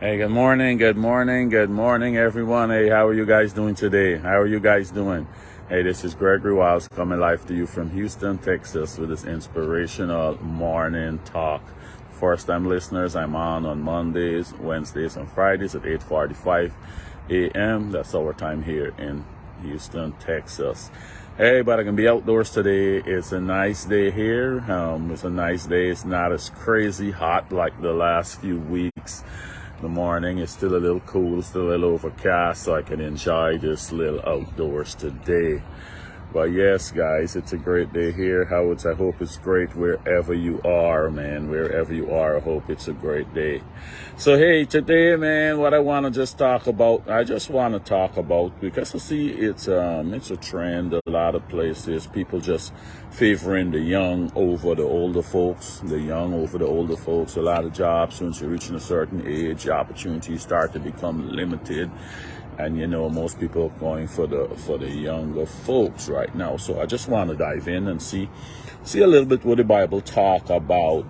Hey, good morning, good morning, good morning, everyone. Hey, how are you guys doing today? How are you guys doing? Hey, this is Gregory Wiles coming live to you from Houston, Texas with this inspirational morning talk. First time listeners, I'm on Mondays, Wednesdays, and Fridays at 8:45 a.m. That's our time here in Houston, Texas. Hey, but I can be outdoors today. It's a nice day here. It's a nice day. It's not as crazy hot like the last few weeks. The morning is still a little cool, still a little overcast, so I can enjoy this little outdoors today. But yes, guys, it's a great day here. I hope it's great wherever you are, man. Wherever you are, I hope it's a great day. So, hey, today, man, what I want to just talk about, because I see it's a trend a lot of places. People just favoring the young over the older folks, the young over the older folks. A lot of jobs, once you're reaching a certain age, opportunities start to become limited. And most people are going for the younger folks right now. So I just want to dive in and see a little bit what the Bible talk about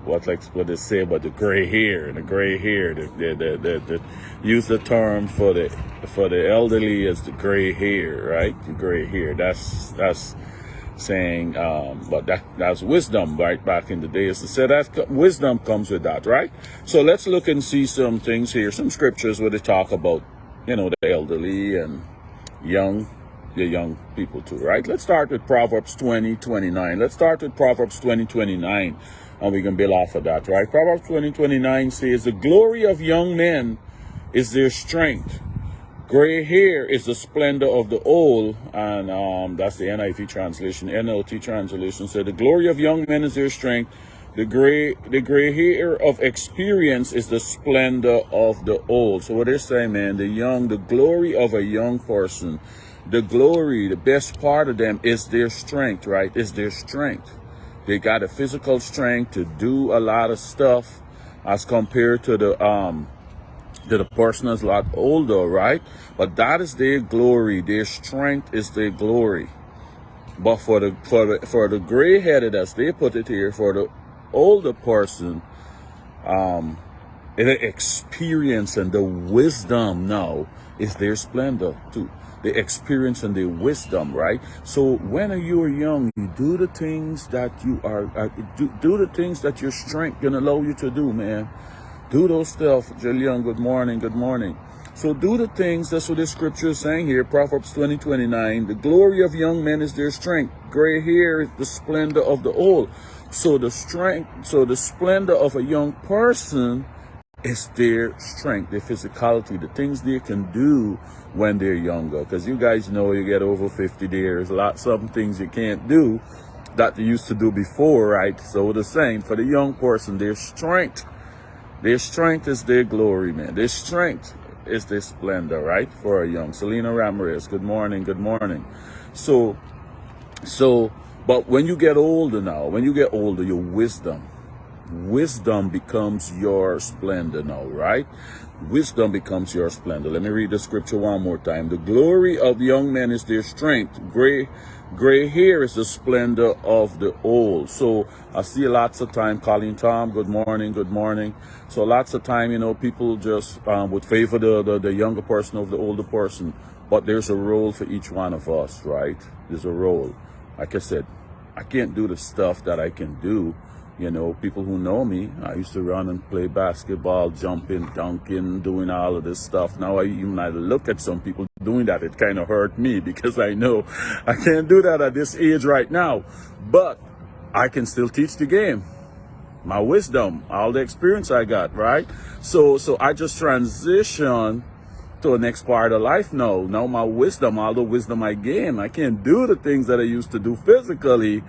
what they say about the gray hair. They use the term for the elderly as the gray hair, right? The gray hair. That's saying, but that's wisdom, right? Back in the days, so that wisdom comes with that, right? So let's look and see some things here, some scriptures where they talk about, the elderly and the young people too, right? Let's start with Proverbs 20:29. Let's start with Proverbs 20:29, and we can build off of that, right? Proverbs 20:29 says, "The glory of young men is their strength. Gray hair is the splendor of the old," and that's the NIV translation. NLT translation said, "The glory of young men is their strength. The gray hair of experience is the splendor of the old." So what they're saying, man, the glory of a young person, the best part of them is their strength, right? Is their strength. They got a physical strength to do a lot of stuff as compared to the person is a lot older, right? But that is their glory. Their strength is their glory. But for the gray-headed, as they put it here, for the older person, the experience and the wisdom now is their splendor too. The experience and the wisdom, right? So when you are young, you do the things that do the things that your strength can allow you to do, man. Do those stuff. Jillian, good morning, good morning. So do the things, that's what the scripture is saying here, Proverbs 20:29. "The glory of young men is their strength. Gray hair is the splendor of the old." So the splendor of a young person is their strength, their physicality, the things they can do when they're younger. Because you guys know, you get over 50, there's some things you can't do that they used to do before, right? So the same for the young person, their strength is their glory, man. Their strength is their splendor, right? For a young. Selena Ramirez, good morning, good morning. So, but when you get older now, your wisdom becomes your splendor now, right? Wisdom becomes your splendor. Let me read the scripture one more time. "The glory of young men is their strength. Gray hair is the splendor of the old." So I see lots of time, Colleen Tom, good morning, good morning. So lots of time, people just would favor the younger person over the older person. But there's a role for each one of us, right? There's a role. Like I said, I can't do the stuff that I can do. People who know me, I used to run and play basketball, jumping, dunking, doing all of this stuff. Now I look at some people doing that, it kind of hurt me because I know I can't do that at this age right now. But I can still teach the game. My wisdom, all the experience I got, right? So I just transition to the next part of life now. Now my wisdom, all the wisdom I gain, I can't do the things that I used to do physically,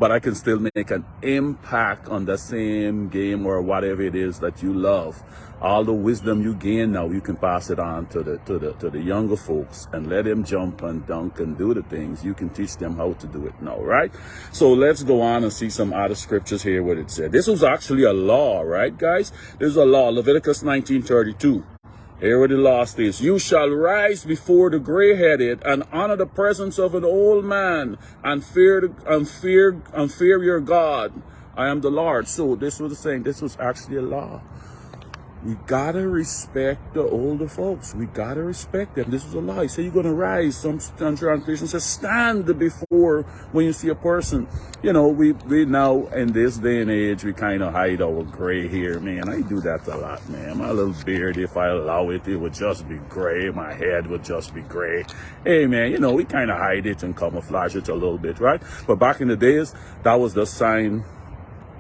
but I can still make an impact on the same game or whatever it is that you love. All the wisdom you gain now, you can pass it on to the younger folks and let them jump and dunk and do the things. You can teach them how to do it now, right? So let's go on and see some other scriptures here, what it said. This was actually a law, right, guys? There's a law, Leviticus 19:32. Here what the law states: "You shall rise before the gray-headed and honor the presence of an old man and fear your God I am the Lord. So this was saying, this was actually a law. We gotta respect the older folks. We gotta respect them. This is a law. He said you're gonna rise. Some translation says stand before when you see a person. You know, we now in this day and age we kind of hide our gray hair, man. I do that a lot, man. My little beard, if I allow it, it would just be gray. My head would just be gray. Hey, man, you know, we kind of hide it and camouflage it a little bit, right? But back in the days, that was the sign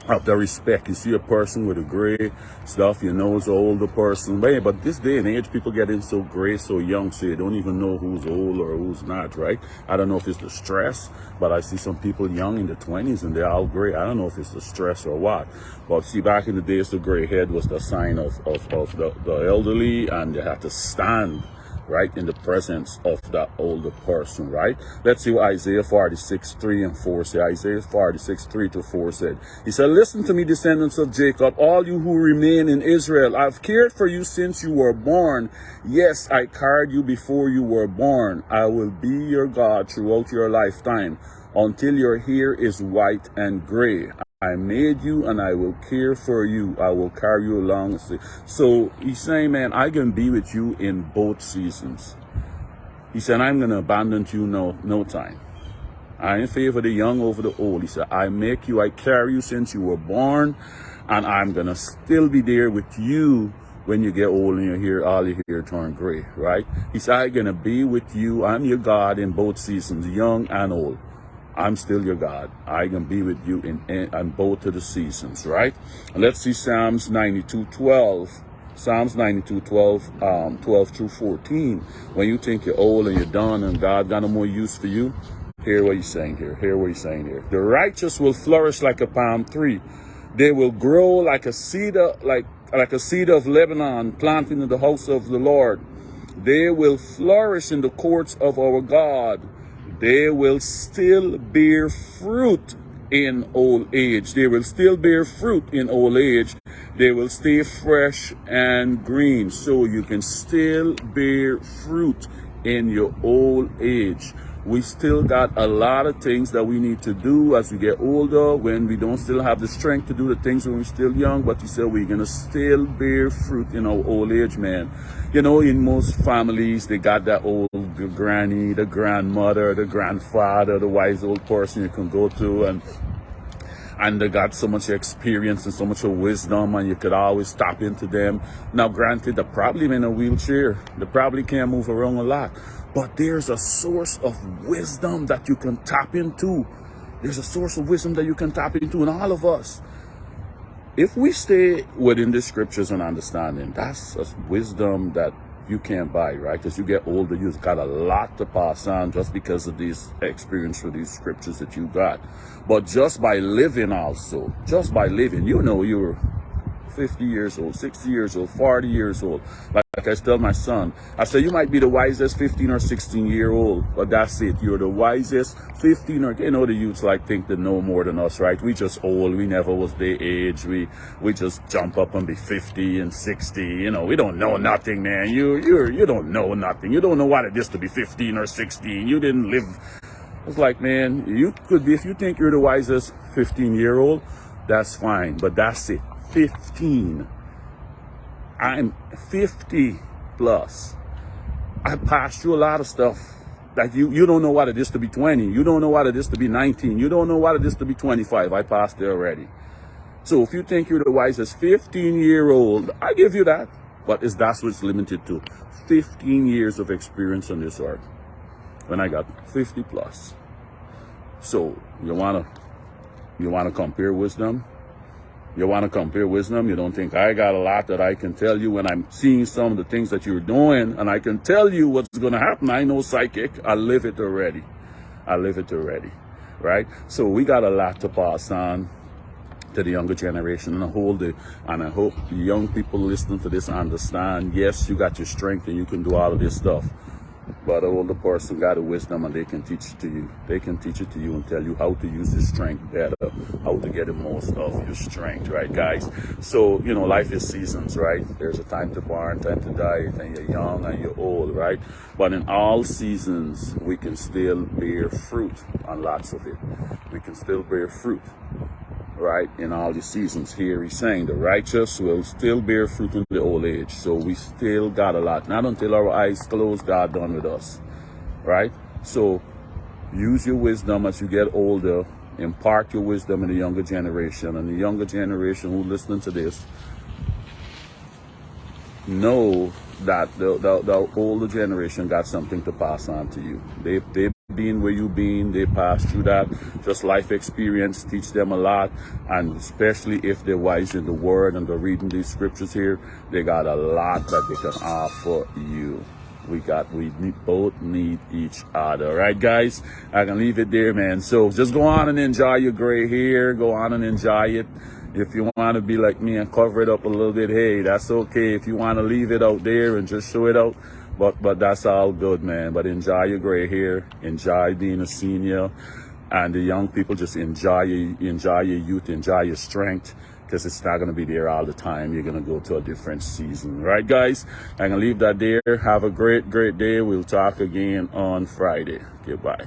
of the respect. You see a person with a gray stuff, you know it's an older person. But this day and age, people getting so gray, so young, so you don't even know who's old or who's not, right? I don't know if it's the stress, but I see some people young in the 20s and they're all gray. I don't know if it's the stress or what. But see, back in the days, the gray head was the sign of the elderly, and they had to stand right in the presence of that older person, right? Let's see what Isaiah 46:3-4 say. Isaiah 46:3-4 said, he said, listen to me, descendants of Jacob, all you who remain in Israel. I've cared for you since you were born. Yes, I carried you before you were born. I will be your God throughout your lifetime until your hair is white and gray. I made you and I will care for you. I will carry you along. So he's saying, man, I can be with you in both seasons. He said, I'm going to abandon you no time. I in favor of the young over the old. He said, I make you, I carry you since you were born, and I'm going to still be there with you when you get old and all your hair turn gray, right? He said, I'm going to be with you. I'm your God in both seasons, young and old. I'm still your God. I can be with you in both of the seasons, right? And let's see Psalms 92:12. Psalms 92:12, 12-14. When you think you're old and you're done and God got no more use for you, hear what he's saying here. Hear what he's saying here. The righteous will flourish like a palm tree. They will grow like a cedar, like a cedar of Lebanon, planted in the house of the Lord. They will flourish in the courts of our God. They will still bear fruit in old age. They will still bear fruit in old age. They will stay fresh and green. So you can still bear fruit in your old age. We still got a lot of things that we need to do as we get older, when we don't still have the strength to do the things when we're still young. But he said we're going to still bear fruit in our old age, man. You know, in most families, they got that old granny, the grandmother, the grandfather, the wise old person you can go to, and they got so much experience and so much wisdom, and you could always tap into them. Now, granted, they're probably in a wheelchair. They probably can't move around a lot. But there's a source of wisdom that you can tap into. There's a source of wisdom that you can tap into in all of us. If we stay within the scriptures and understanding, that's a wisdom that you can't buy, right? As you get older, you've got a lot to pass on just because of these experience with these scriptures that you got. But just by living also, just by living, you know, you're 50 years old, 60 years old, 40 years old. Like I tell my son, I say, you might be the wisest 15 or 16-year-old, but that's it. You're the wisest 15 or, you know, the youths like think they know more than us, right? We just old. We never was their age. We just jump up and be 50 and 60. You know, we don't know nothing, man. You don't know nothing. You don't know what it is to be 15 or 16. You didn't live. It's like, man, you could be, if you think you're the wisest 15-year-old, that's fine, but that's it. 15. I'm 50 plus. I passed through a lot of stuff that you don't know what it is to be 20. You don't know what it is to be 19. You don't know what it is to be 25. I passed there already. So if you think you're the wisest 15-year-old, I give you that. But that's what it's limited to. 15 years of experience on this earth. When I got 50 plus. So you wanna compare wisdom? You want to compare wisdom? You don't think I got a lot that I can tell you when I'm seeing some of the things that you're doing, and I can tell you what's going to happen. I know psychic. I live it already. Right? So we got a lot to pass on to the younger generation, and I hope the young people listening to this understand, yes, you got your strength and you can do all of this stuff. But an older person got a wisdom, and they can teach it to you. They can teach it to you and tell you how to use your strength better, how to get the most of your strength, right, guys? So, you know, life is seasons, right? There's a time to born, time to die, and you're young and you're old, right? But in all seasons, we can still bear fruit, and lots of it. We can still bear fruit. right? In all the seasons here, he's saying the righteous will still bear fruit in the old age. So we still got a lot. Not until our eyes close, God done with us, right? So use your wisdom as you get older. Impart your wisdom in the younger generation. And the younger generation who listening to this, know that the older generation got something to pass on to you. They've been where you've been. They passed through that. Just life experience teach them a lot. And especially if they're wise in the word and they're reading these scriptures here, they got a lot that they can offer you. Both need each other. Right, guys? I can leave it there, man. So just go on and enjoy your gray hair. Go on and enjoy it. If you want to be like me and cover it up a little bit, hey, that's okay. If you want to leave it out there and just show it out, but that's all good, man. But enjoy your gray hair. Enjoy being a senior. And the young people, just enjoy your youth, enjoy your strength, because it's not going to be there all the time. You're going to go to a different season. Right, guys? I'm going to leave that there. Have a great, great day. We'll talk again on Friday. Goodbye.